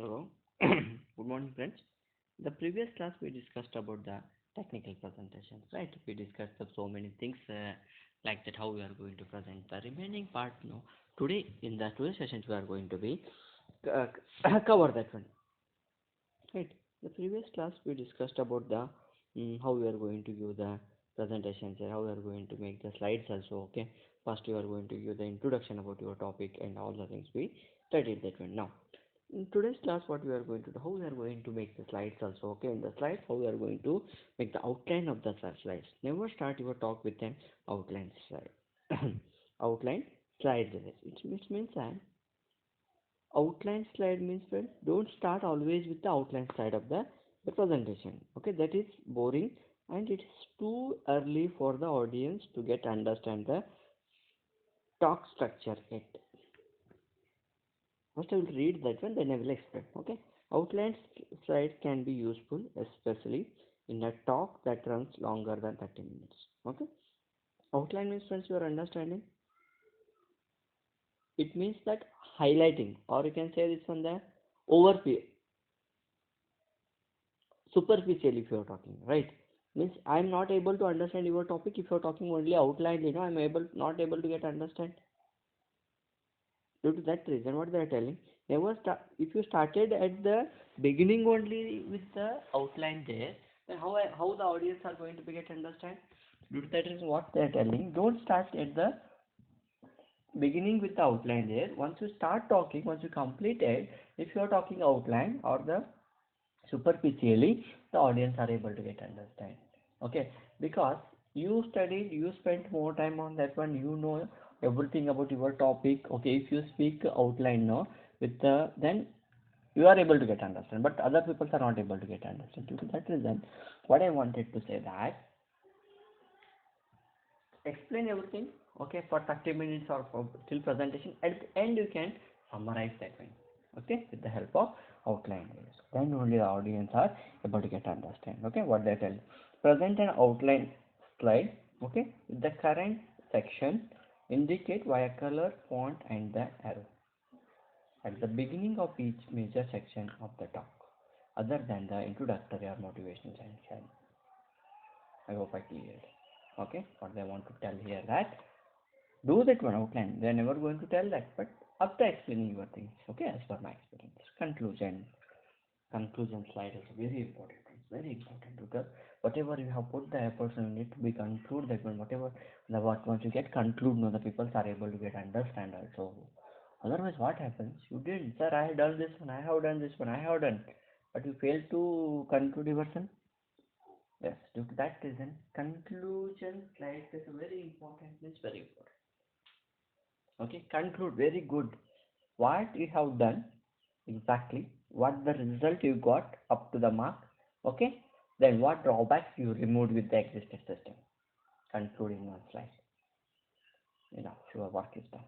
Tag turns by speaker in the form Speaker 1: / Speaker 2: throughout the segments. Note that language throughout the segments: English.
Speaker 1: Hello. Good morning, friends. The previous class we discussed about the technical presentations, right? We discussed so many things like that, how we are going to present the remaining part. No, today in the today's sessions we are going to be uh, cover that one, right? The previous class we discussed about the how we are going to give the presentations and how we are going to make the slides also. Okay, first you are going to give the introduction about your topic and all the things we studied that one. Now in today's class, what we are going to do, how we are going to make the slides also. Okay, in the slides, how we are going to make the outline of the slides. Never start your talk with an outline slide. Outline slide. It means that outline slide means, friend, don't start always with the outline slide of the presentation. Okay, that is boring and it is too early for the audience to get understand the talk structure yet. First I will read that one, then I will explain. Okay. Outline slides can be useful, especially in a talk that runs longer than 30 minutes. Okay. Outline means, friends, you are understanding. It means that highlighting, or you can say this one the overview, superficial if you are talking, right? Means I am not able to understand your topic if you are talking only outline. I am not able to get understand. Due to that reason, what they are telling, never start. If you started at the beginning only with the outline there, then how the audience are going to be get understand? Due to that reason, what they are telling, don't start at the beginning with the outline there. Once you start talking, once you complete it, if you are talking outline or the superficially, the audience are able to get understand. Okay, because you studied, you spent more time on that one, you know everything about your topic. Okay, if you speak outline no with the, then you are able to get understand, but other people are not able to get understand. Due to that reason, what I wanted to say that explain everything, okay, for 30 minutes or for till presentation. At the end you can summarize that one, okay, with the help of outline. Then only the audience are able to get understand. Okay, what they tell, present an outline slide, okay, with the current section indicate via color, font and the arrow at the beginning of each major section of the talk, other than the introductory or motivational section. I hope I cleared. Okay, what they want to tell here that do that one outline. They are never going to tell that, but after explaining your things, okay, as per my experience. Conclusion slide is very important. It's very important because whatever you have put the efforts, you need to be conclude that one. Whatever the what once you get conclude, no, the people are able to get understand also. Otherwise, what happens? You did, sir. I have done this one. I have done this one. I have done, but you fail to conclude your version. Yes, due to that reason, conclusion slide is very important. It's very important. Okay, conclude very good. What you have done exactly, what the result you got up to the mark. Okay, then what drawbacks you removed with the existing system. Conclude in one slide. Enough, your work is done.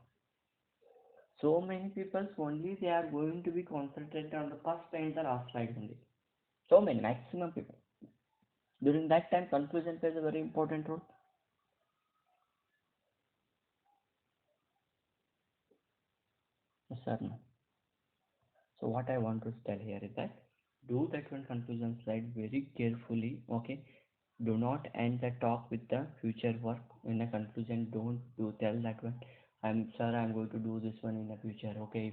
Speaker 1: So many people only they are going to be concentrated on the first and the last slide only. So many, maximum people. During that time, conclusion plays a very important role. Yes or no? So what I want to tell here is that do that one conclusion slide very carefully. Okay, do not end the talk with the future work in a conclusion. Don't do tell that one, I'm going to do this one in the future. Okay,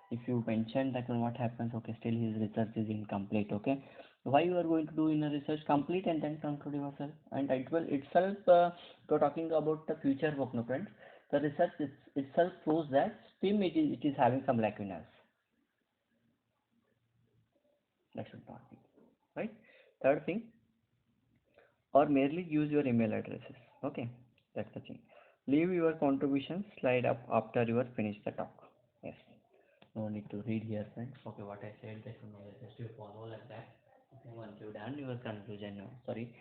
Speaker 1: if you mention that one, what happens? Okay, still his research is incomplete. Okay, why you are going to do in a research complete and then conclude yourself, and it will itself you're talking about the future work, no friends. The research itself proves that still it is having some lacunas. That should not be, right? Third thing, or merely use your email addresses. Okay, that's the thing. Leave your contribution slide up after you are finished the talk. Yes, no need to read here, friends. Okay, what I said, that you know, just you follow like that. Okay, once you done your conclusion, no, sorry,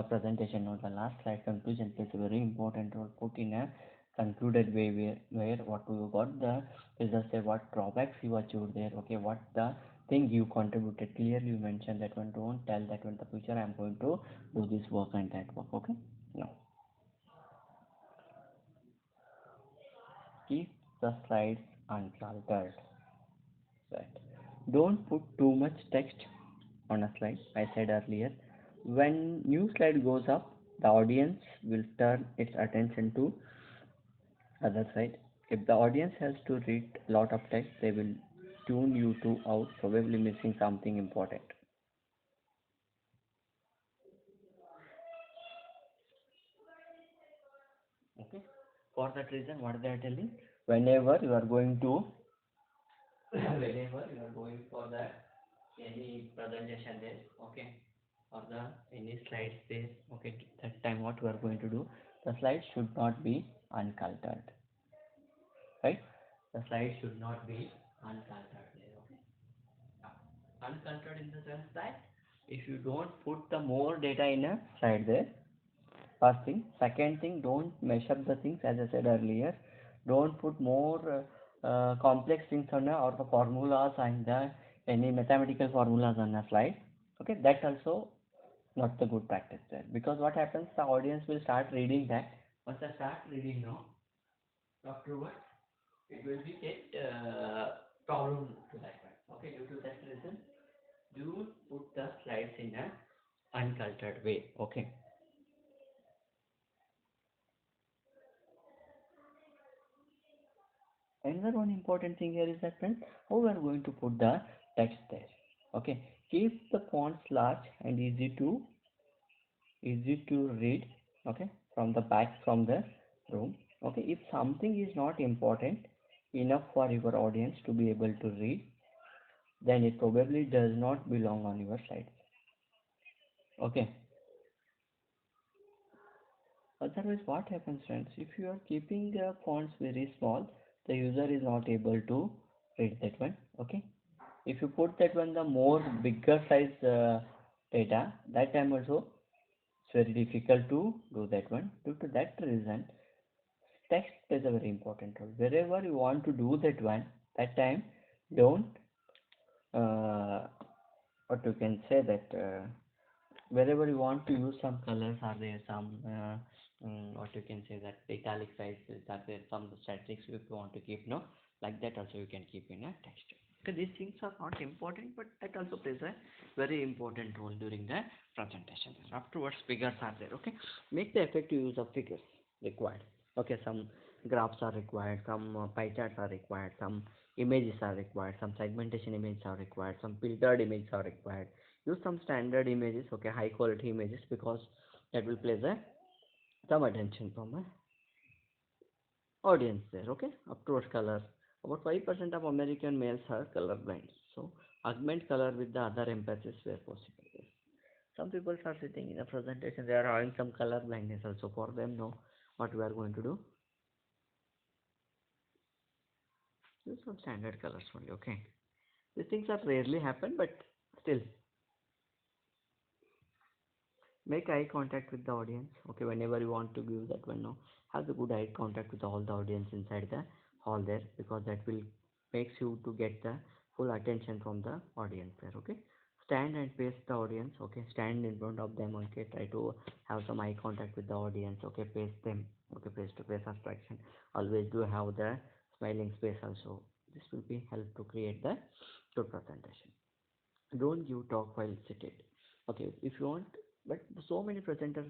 Speaker 1: presentation, no, the last slide conclusion plays a very important role. Put in a concluded way where what you got the results, say what drawbacks you achieved there. Okay, what the thing you contributed, clearly you mention that one. Don't tell that one the future I'm going to do this work and that work. Okay, no, keep the slides uncluttered, right? Don't put too much text on a slide. I said earlier, when new slide goes up, the audience will turn its attention to other side. If the audience has to read a lot of text, they will tune you to out, probably missing something important. Okay. For that reason, what they are telling, whenever you are going to, whenever you are going for the any presentation there, okay, or the any slides there, okay, that time what we are going to do, the slides should not be uncultured, right? The slide should not be uncultured there, okay. Uncultured in the sense that if you don't put the more data in a slide there, first thing. Second thing, don't mesh up the things as I said earlier. Don't put more complex things on or the formulas and the any mathematical formulas on a slide. Okay, that's also not the good practice there, because what happens, the audience will start reading that. Once they start reading now, afterwards it will be get problem to that one. Okay, due to that reason, do put the slides in a uncultured way. Okay. Another one important thing here is that, friends, how we are going to put the text there. Okay, keep the fonts large and easy to read. Okay, from the back from the room. Okay, if something is not important enough for your audience to be able to read, then it probably does not belong on your slides. Okay, otherwise what happens, friends, if you are keeping the fonts very small, the user is not able to read that one. Okay, if you put that one the more bigger size data, that time also it's very difficult to do that one. Due to that reason, text is a very important role. Wherever you want to do that one, that time don't what you can say that wherever you want to use some colors are there, some what you can say that italic sizes are there, some statistics if you want to keep, no, like that also you can keep in a text. Okay, these things are not important, but that also plays a very important role during the presentation. Afterwards, figures are there. Okay, make the effective use of figures required. Okay, some graphs are required, some pie charts are required, some images are required, some segmentation images are required, some filtered images are required. Use some standard images, okay, high quality images, because that will place a some attention from a audience there. Okay, afterwards, color. About 5% of American males are colorblind, so augment color with the other emphasis where possible. Yes. Some people are sitting in a presentation, they are having some color blindness also. For them, know what we are going to do, use some standard colors only. Okay, these things are rarely happen, but still make eye contact with the audience. Okay, whenever you want to give that one, no, have the good eye contact with all the audience inside the hall there, because that will makes you to get the full attention from the audience there. Okay, stand and face the audience. Okay, stand in front of them. Okay, try to have some eye contact with the audience. Okay, face them. Okay, face to face abstraction, always do have the smiling space also. This will be help to create the good presentation. Don't give talk while seated. Okay, if you want, but so many presenter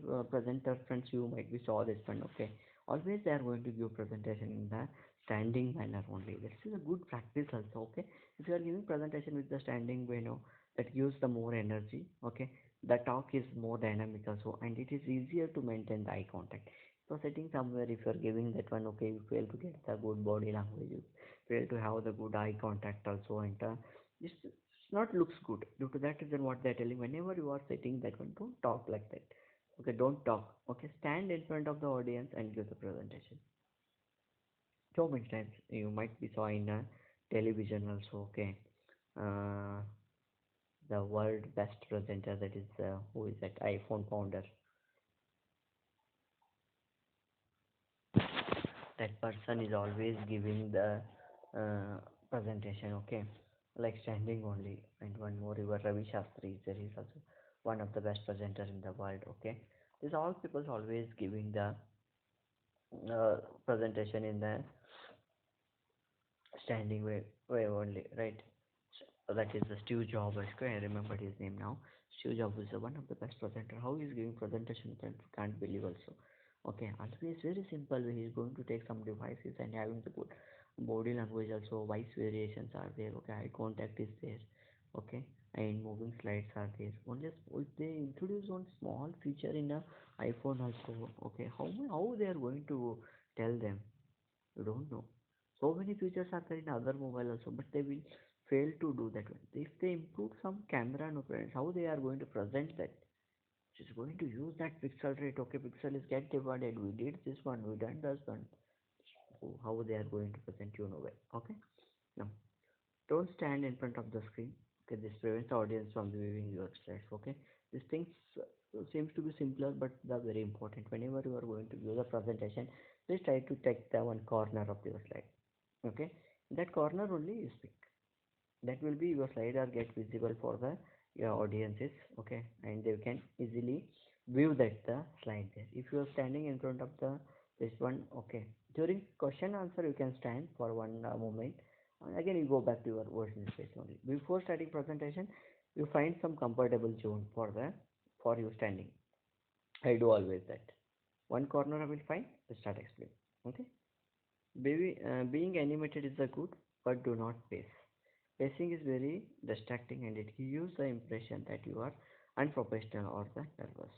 Speaker 1: friends you might be saw this one. Okay, always they are going to give presentation in the standing manner only. This is a good practice also. Okay, if you are giving presentation with the standing way, no, that gives the more energy. Okay, the talk is more dynamic also, and it is easier to maintain the eye contact. So sitting somewhere, if you are giving that one, okay, you fail to get the good body language, you fail to have the good eye contact also, and this not looks good. Due to that reason, what they're telling, whenever you are sitting that one, don't talk like that. Okay, don't talk. Okay, stand in front of the audience and give the presentation. So many times you might be saw in a television also. Okay, uh, the world best presenter, that is who is that iPhone founder, that person is always giving the presentation. Okay, like standing only. And one more, your Ravi Shastri, there is also one of the best presenter in the world. Okay, these all people always giving the uh, presentation in the standing way only, right? that is Steve Jobs. Okay, I remember his name now. Steve Jobs is one of the best presenter. How he's giving presentation, can't believe also. Okay, always very simple way. He's going to take some devices and having the good body language also. Voice variations are there. Okay, eye contact is there. Okay, and moving slides are there. Only they introduce one small feature in a iPhone also. Okay, how they are going to tell them? You don't know. So many features are there in other mobile also, but they will fail to do that one. If they improve some camera, no friends, how they are going to present that? Just going to use that pixel rate. Okay, pixel is get divided. We did this one, we done this one. So how they are going to present, you know well. Okay. Now don't stand in front of the screen. Okay, this prevents the audience from viewing your slides. Okay, these things seems to be simpler, but they're very important. Whenever you are going to use a presentation, please try to take the one corner of your slide. Okay, that corner only you speak. That will be your slide are get visible for the your audiences. Okay, and they can easily view that the slide there. If you are standing in front of the this one, okay, during question answer you can stand for one moment. Again you go back to your original space only. Before starting presentation, you find some comfortable zone for you standing. I do always that. One corner I will find. Start explaining. Okay. Being animated is a good, but do not pace. Pacing is very distracting and it gives the impression that you are unprofessional or the nervous.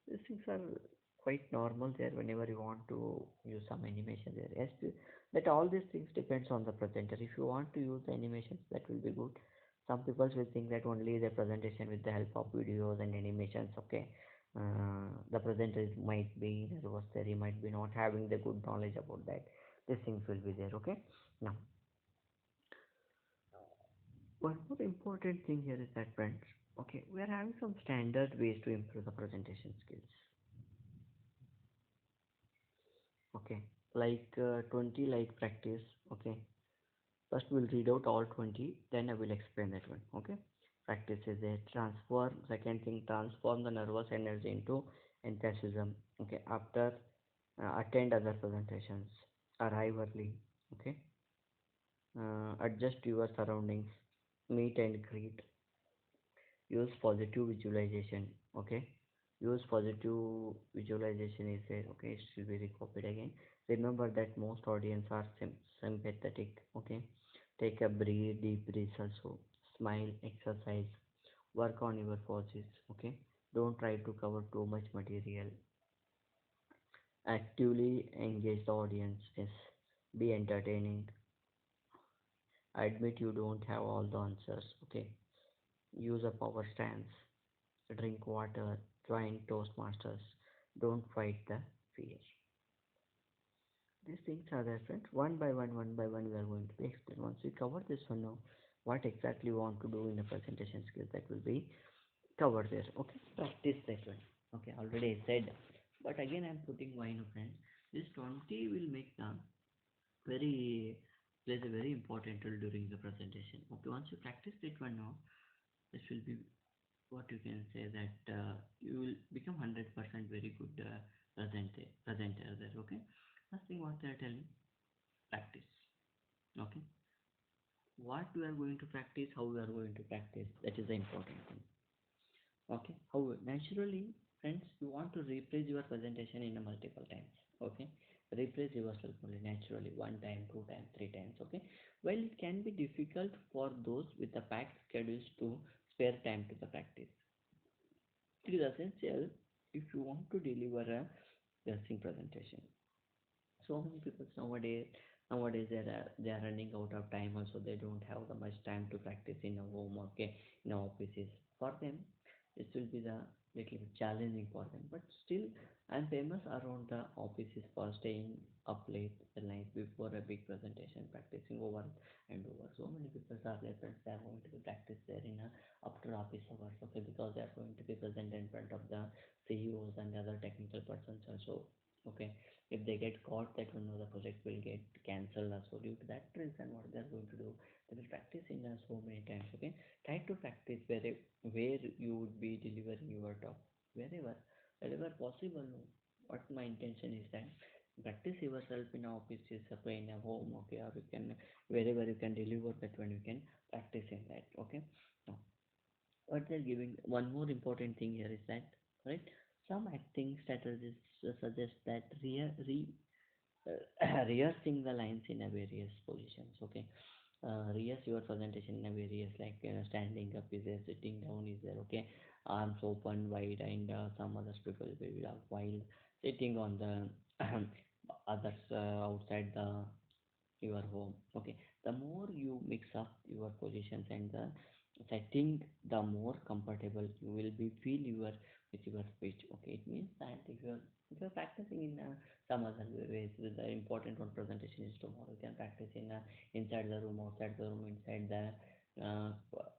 Speaker 1: These things are quite normal there whenever you want to use some animation there. Yes, that all these things depends on the presenter. If you want to use the animations, that will be good. Some people will think that only the presentation with the help of videos and animations. Okay, the presenter might be nervous there. He might be not having the good knowledge about that. These things will be there. Okay, now one more important thing here is that friends, okay, we are having some standard ways to improve the presentation skills. Okay, like 20 like practice. Okay, first we'll read out all 20, then I will explain that one. Okay, practice is a transform. Second thing, transform the nervous energy into enthusiasm. Okay, after attend other presentations, arrive early. Okay, adjust your surroundings, meet and greet, use positive visualization. Okay, use positive visualization is there. Okay, it should be recopied again. Remember that most audience are sympathetic. Okay, take a breathe, deep breath also. Smile, exercise, work on your poses. Okay, don't try to cover too much material. Actively engage the audience. Yes, be entertaining. Admit you don't have all the answers. Okay, use a power stance, drink water, join Toastmasters, don't fight the fear. These things are there, friends. One by one, we are going to be explained. Once we cover this one now, what exactly we want to do in the presentation skills, that will be covered there. Okay, practice that one. Okay, already I said, but again I'm putting wine, friends. This 20 will make the very plays a very important role during the presentation. Okay, once you practice that one now, this will be what you can say that you will become 100% very good presenter there. Okay, first thing what they are telling, practice. Okay, what we are going to practice, how we are going to practice, that is the important thing. Okay, how naturally, friends, you want to rephrase your presentation in a multiple times. Okay, rephrase yourself only naturally, one time, two times, three times. Okay, well, it can be difficult for those with the packed schedules to spare time to the practice. It is essential if you want to deliver a nursing presentation. So many people nowadays they are running out of time. Also, they don't have the much time to practice in a home. Okay, in a offices. For them, this will be the little bit challenging for them. But still, I'm famous around the offices for staying up late the night before a big presentation, practicing over and over. So many people are there, friends. They are going to be practice there in a after office hours. Okay, because they are going to be present in front of the CEOs and other technical persons also. Okay, if they get caught, that one of the project will get cancelled. So due to that reason, what they are going to do, they will practice in so many times. Okay, try to practice where you would be delivering your talk, wherever possible. What my intention is that practice yourself in offices, okay, in a home, okay, or you can wherever you can deliver that one, you can practice in that, okay. Now, what they're giving one more important thing here is that, right, some acting strategies suggest that rehearsing the lines in a various positions, okay. Rehearse your presentation in a various, like, standing up is there, sitting down is there, okay, arms open wide, and some others people will have while sitting on the others outside the your home, okay. The more you mix up your positions and the setting, the more comfortable you will be feel your with your speech, okay. It means that if you're practicing in some other ways, with the important one presentation is tomorrow, you can practice in inside the room, outside the room, inside the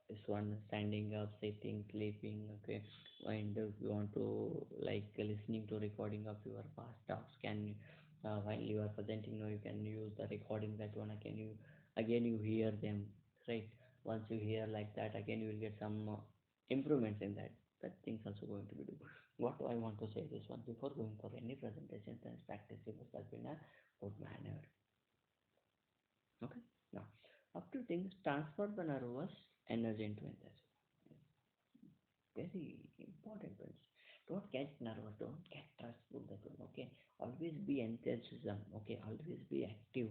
Speaker 1: this one, standing up, sitting, sleeping, okay. And if you want to, like, listening to recording of your past talks, can while you are presenting now, you can use the recording, that one again you hear them, right. Once you hear like that, again you will get some improvements in that things also going to be do. What I want to say this one, before going for any presentation, then practice yourself in a good manner, okay. Now, up to things, transfer the nervous energy into enthusiasm. Very important ones. Don't get nervous, don't get stressful, that one, okay. Always be enthusiasm, okay. Always be active,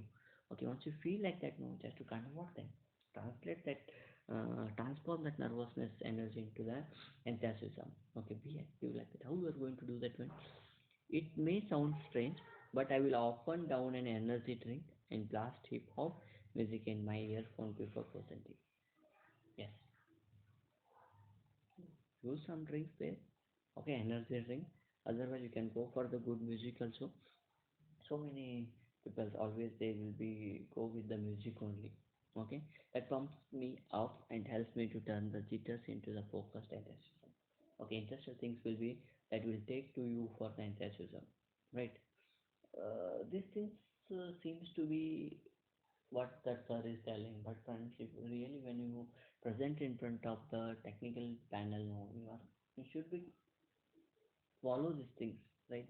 Speaker 1: okay. Once you feel like that, no, just to convert them, translate that, transform that nervousness energy into the enthusiasm, okay. Be active like that. How you are going to do that one? It may sound strange, but I will often down an energy drink and blast hip hop music in my earphone before presenting. Yes, use some drinks there, okay, energy drink. Otherwise you can go for the good music also. So many people always they will be go with the music only, okay. That pumps me up and helps me to turn the jitters into the focused enthusiasm, okay. Interesting things will be that will take to you for the enthusiasm, right. These things seems to be what that sir is telling, but friends, if really when you present in front of the technical panel, no, you should be follow these things, right.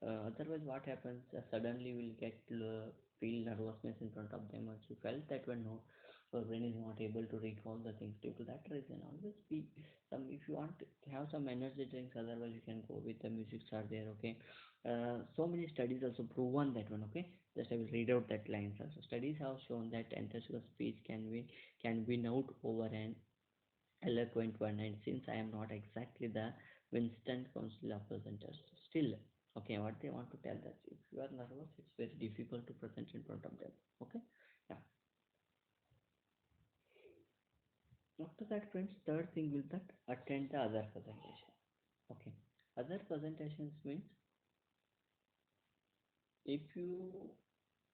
Speaker 1: Otherwise what happens, suddenly we'll get feel nervousness in front of them. Also felt that when no, our brain is not able to recall the things. Due to that reason, always be some, if you want to have some energy drinks, otherwise you can go with the music are there, okay. So many studies also proven that one, okay. Just I will read out that lines also. Studies have shown that enthusiastic speech can win out over an eloquent one, and since I am not exactly the Winston Council of presenters, still, okay, what they want to tell that if you are nervous, it's very difficult to present in front of them, okay. Yeah. After that, friends, third thing will that attend the other presentation, okay. Other presentations means if you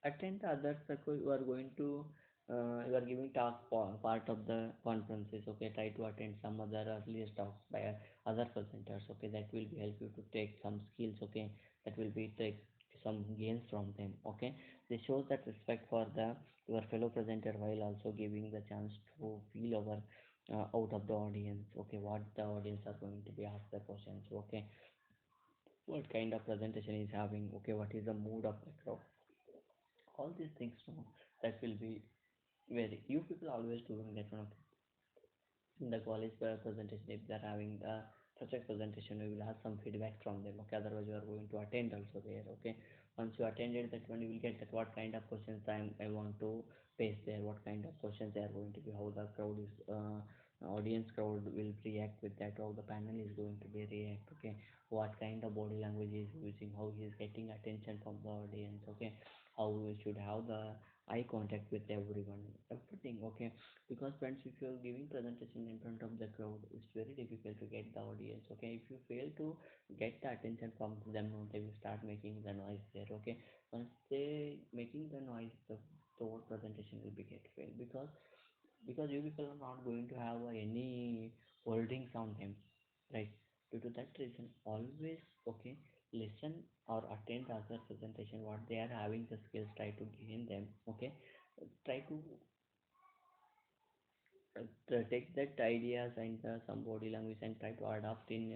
Speaker 1: attend the other circle, you are going to you are giving talk for part of the conferences, okay. Try to attend some other earlier talks by other presenters, okay. That will be help you to take some skills, okay. That will be take some gains from them, okay. This shows that respect for the your fellow presenter while also giving the chance to feel over out of the audience, okay. What the audience are going to be asked the questions, okay. What kind of presentation is having, okay. What is the mood of the crowd, all these things, no, that will be very, you people always doing that one, okay. In the college presentation, if they're having a project presentation, we will have some feedback from them, okay. Otherwise you are going to attend also there, okay. Once you attended that one, you will get that what kind of questions I want to face there, what kind of questions they are going to be, how the crowd is audience crowd will react with that, how the panel is going to be react, okay. What kind of body language he is using, how he is getting attention from the audience, okay. How we should have the eye contact with everyone, everything, okay. Because friends, if you're giving presentation in front of the crowd, it's very difficult to get the audience, okay. If you fail to get the attention from them, no, they will start making the noise there, okay. Once they making the noise, the whole presentation will be get failed, because you people are not going to have any holdings on them, right. Due to that reason, always, okay, listen or attend other presentation, what they are having the skills, try to gain them, okay. Try to take that ideas and some body language and try to adapt in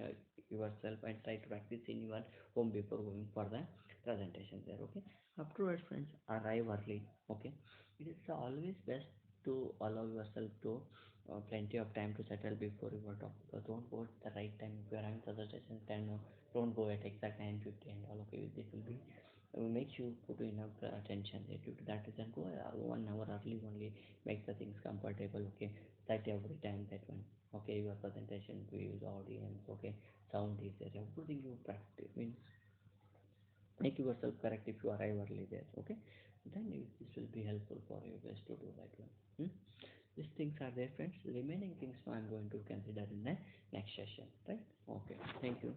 Speaker 1: yourself and try to practice in your home before going for the presentation there. Okay, afterwards friends, arrive early. Okay, it is always best to allow yourself to plenty of time to settle before your talk, because don't go at the right time. If you are having presentation 10, don't go at exact 9:50 and all. Okay, this will be make you put enough attention there. Due to that reason, go 1 hour early only, make the things comfortable. Okay, that every time that one. Okay, your presentation views, audience. Okay, sound is there, everything you practice means make yourself correct if you arrive early there. Okay, then this will be helpful for you guys to do that one. These things are there friends. Remaining things I'm going to consider in the next session, right? Okay, thank you.